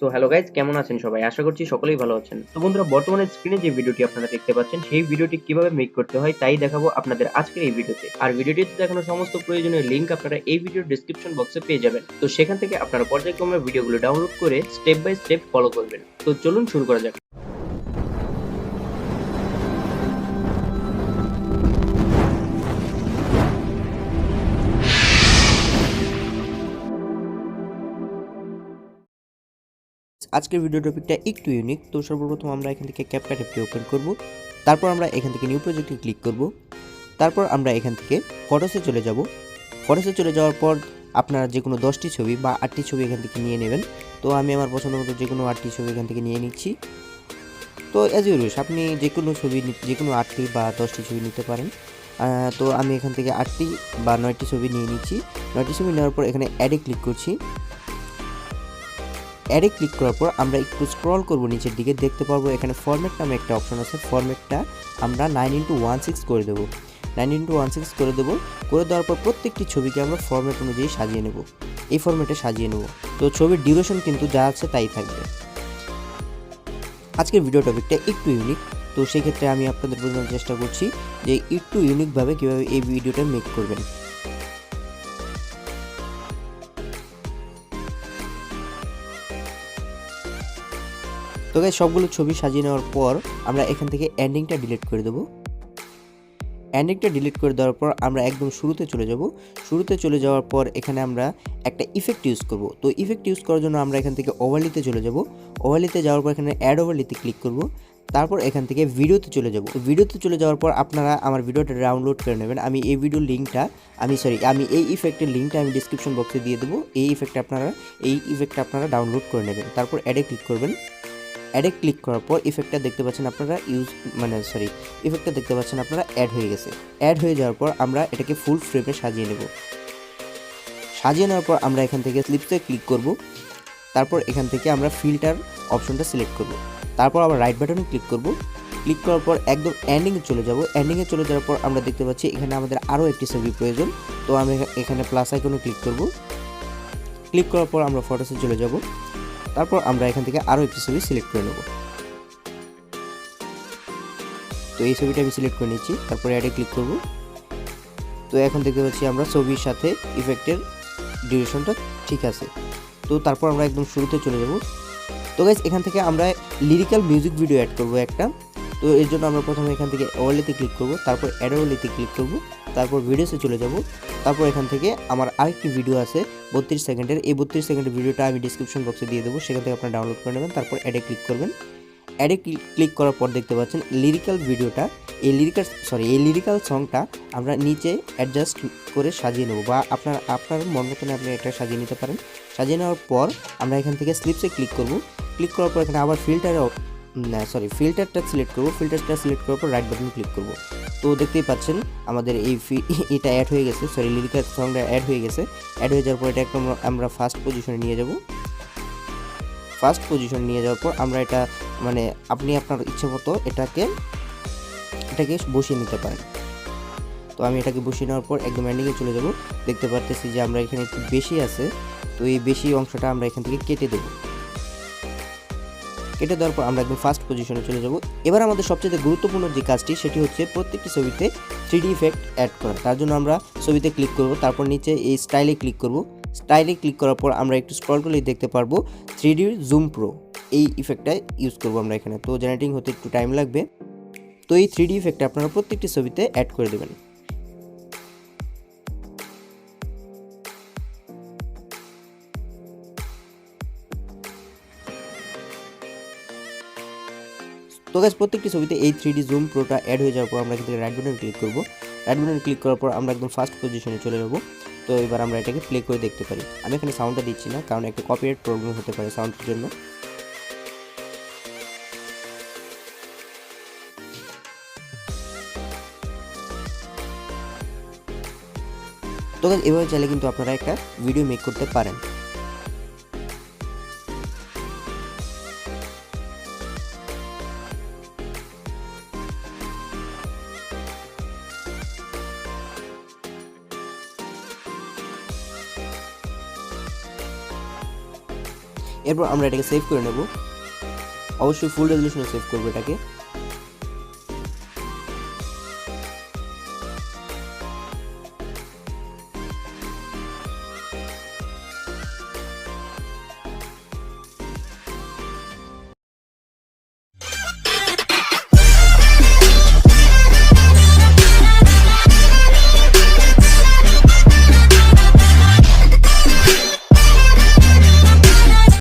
তো hello guys, কেমন আছেন সবাই? আশা করছি সকলেই ভালো আছেন। তো বন্ধুরা, বর্তমানে স্ক্রিনে যে ভিডিওটি আপনারা দেখতে পাচ্ছেন সেই ভিডিওটি কিভাবে মেক করতে হয় তাই দেখাবো আপনাদের আজকের এই ভিডিওতে। আর ভিডিওটিতে দেখানো সমস্ত প্রয়োজনীয় লিংক আপনারা এই ভিডিওর ডেসক্রিপশন বক্সে পেয়ে যাবেন। তো সেখান থেকে আপনারা পর্যায়ক্রমে ভিডিওগুলো ডাউনলোড করে স্টেপ বাই স্টেপ ফলো করবেন। তো চলুন শুরু করা যাক। আজকের ভিডিও টপিকটা একটু ইউনিক। তো সর্বপ্রথম আমরা এখান থেকে ক্যাপকাট অ্যাপটি ওপেন করব। তারপর আমরা এখান থেকে নিউ প্রজেক্টে ক্লিক করব। তারপর আমরা এখান থেকে ফটোসে চলে যাব। ফটোসে চলে যাওয়ার পর আপনারা যে কোনো 10টি ছবি বা 8টি ছবি এখান থেকে নিয়ে নেবেন। তো আমি আমার পছন্দ মতো যে কোনো 8টি ছবি এখান থেকে নিয়ে নিচ্ছি। তো অ্যাজ ইউ উইশ, আপনি যে কোনো ছবি যে কোনো 8টি বা 10টি ছবি নিতে পারেন। তো আমি এখান থেকে 8টি বা 9টি ছবি নিয়ে নিচ্ছি। 9টি ছবি নেওয়ার পর এখানে অ্যাডে ক্লিক করছি। অ্যাডে ক্লিক করার পর আমরা একটু স্ক্রল করব নিচের দিকে, দেখতে পারবো এখানে ফরম্যাট নামে একটা অপশন আছে। ফরম্যাটটা আমরা 9:16 করে দেবো। 9:16 করে দেবো। করে দেওয়ার পর প্রত্যেকটি ছবিকে আমরা ফরম্যাট অনুযায়ী সাজিয়ে নেব। এই ফরম্যাটে সাজিয়ে নেব। তো ছবির ডিউরেশন কিন্তু যা আছে তাই থাকবে। আজকের ভিডিও টপিকটা একটু ইউনিক, তো সেই ক্ষেত্রে আমি আপনাদের বোঝানোর চেষ্টা করছি যে একটু ইউনিকভাবে কীভাবে এই ভিডিওটা মেক করবেন। তো গাইস, সবগুলো ছবি সাজিয়ে নেওয়ার পর আমরা এখান থেকে এন্ডিংটা ডিলিট করে দেবো। এন্ডিংটা ডিলিট করে দেওয়ার পর আমরা একদম শুরুতে চলে যাব। শুরুতে চলে যাওয়ার পর এখানে আমরা একটা ইফেক্ট ইউজ করব। তো ইফেক্ট ইউজ করার জন্য আমরা এখান থেকে ওভারলিতে চলে যাব। ওভারলিতে যাওয়ার পর এখানে অ্যাড ওভারলিতে ক্লিক করব। তারপর এখান থেকে ভিডিওতে চলে যাব। ভিডিওতে চলে যাওয়ার পর আপনারা আমার ভিডিওটা ডাউনলোড করে নেবেন। আমি এই ভিডিওর লিঙ্কটা আমি এই ইফেক্টের লিঙ্কটা আমি ডিসক্রিপশন বক্সে দিয়ে দেবো। এই ইফেক্টটা আপনারা ডাউনলোড করে নেবেন। তারপর অ্যাডে ক্লিক করবেন। অ্যাডে ক্লিক করার পর ইফেক্টটা দেখতে পাচ্ছেন আপনারা ইফেক্টটা দেখতে পাচ্ছেন আপনারা অ্যাড হয়ে গেছে। অ্যাড হয়ে যাওয়ার পর আমরা এটাকে ফুল ফ্রেমে সাজিয়ে নেব। সাজিয়ে নেওয়ার পর আমরা এখান থেকে স্লিপসে ক্লিক করব। তারপর এখান থেকে আমরা ফিল্টার অপশনটা সিলেক্ট করব। তারপর আবার রাইট বাটনে ক্লিক করব। ক্লিক করার পর একদম এন্ডিংয়ে চলে যাব। এন্ডিংয়ে চলে যাওয়ার পর আমরা দেখতে পাচ্ছি এখানে আমাদের আরও একটি ছবি প্রয়োজন। তো আমি এখানে প্লাস আইকনে ক্লিক করব। ক্লিক করার পর আমরা ফটোসে চলে যাব। তারপর আমরা এখান থেকে আরও একটি ছবি সিলেক্ট করে নেব। তো এই ছবিটা আমি সিলেক্ট করে নিচ্ছি। তারপর অ্যাডে ক্লিক করব। তো এখন দেখতে পাচ্ছি আমরা ছবির সাথে ইফেক্টের ডিউরেশনটা ঠিক আছে। তো তারপর আমরা একদম শুরুতে চলে যাব। তো গাইস, এখান থেকে আমরা লিরিক্যাল মিউজিক ভিডিও অ্যাড করব একটা। তো এর জন্য আমরা প্রথমে এখান থেকে ওভারলেতে ক্লিক করব। তারপর অ্যাড ওভারলেতে ক্লিক করব। তারপর ভিডিওসে চলে যাব। তারপর এখান থেকে আমার আরেকটি ভিডিও আছে 32 সেকেন্ডের। এই 32 সেকেন্ডের ভিডিওটা আমি ডিসক্রিপশন বক্সে দিয়ে দেবো, সেখান থেকে আপনারা ডাউনলোড করে নেবেন। তারপর অ্যাডে ক্লিক করবেন। অ্যাডে ক্লিক করার পর দেখতে পাচ্ছেন লিরিক্যাল ভিডিওটা, এই লিরিক্যাল সংটা আমরা নিচে অ্যাডজাস্ট করে সাজিয়ে নেব, বা আপনার মন মতন আপনি এটা সাজিয়ে নিতে পারেন। সাজিয়ে নেওয়ার পর আমরা এখান থেকে স্লিপসে ক্লিক করব। ক্লিক করার পর এখানে আবার ফিল্টারটা সিলেক্ট করব। ফিল্টারটা সিলেক্ট করার পর রাইট বাটনে ক্লিক করব। তো দেখতেই পাচ্ছেন আমাদের এটা অ্যাড হয়ে গেছে, লিরিক্যাল সংটা অ্যাড হয়ে গেছে। অ্যাড হয়ে যাওয়ার পর এটা একদম আমরা ফার্স্ট পজিশনে নিয়ে যাব। ফার্স্ট পজিশন নিয়ে যাওয়ার পর আমরা এটা আপনি আপনার ইচ্ছে মতো এটাকে বসিয়ে নিতে পারেন। তো আমি এটাকে বসিয়ে নেওয়ার পর একদম এন্ডিংয়ে চলে যাব। দেখতে পারতেছি যে আমরা এখানে একটু বেশি আছে। তো এই বেশি অংশটা আমরা এখান থেকে কেটে দেব। কেটে দেওয়ার পর আমরা একদম ফার্স্ট পজিশনে চলে যাব। এবার আমাদের সবচেয়ে গুরুত্বপূর্ণ যে কাজটি সেটি হচ্ছে প্রত্যেকটি ছবিতে 3D ইফেক্ট অ্যাড করা। তার জন্য আমরা ছবিতে ক্লিক করব। তারপর নিচে এই স্টাইলে ক্লিক করব। স্টাইলে ক্লিক করার পর আমরা একটু স্ক্রল করলেই দেখতে পারবো 3D জুম প্রো, এই ইফেক্টটা ইউজ করব আমরা এখানে। তো জেনারেটিং হতে একটু টাইম লাগবে। তো এই 3D ইফেক্টটা আপনারা প্রত্যেকটি ছবিতে অ্যাড করে দেবেন। তো গাইস, প্রত্যেকটি ছবিতে এই 3D জুম প্রোটা অ্যাড হয়ে যাওয়ার পর আমরা এখান থেকে রাইট বাটনে ক্লিক করব। রাইট বাটনে ক্লিক করার পর আমরা একদম ফার্স্ট পজিশনে চলে যাব। তো এবার আমরা এটাকে প্লে করে দেখতে পারি। আমি এখানে সাউন্ডটা দিচ্ছি না, কারণ একটা কপিরাইট প্রবলেম হতে পারে সাউন্ডের জন্য। তো গাইস, এভাবে চাইলে কিন্তু আপনারা একটা ভিডিও মেক করতে পারেন। এরপর আমরা এটাকে সেভ করে নেব, অবশ্যই ফুল রেজলিউশনে সেভ করবো এটাকে।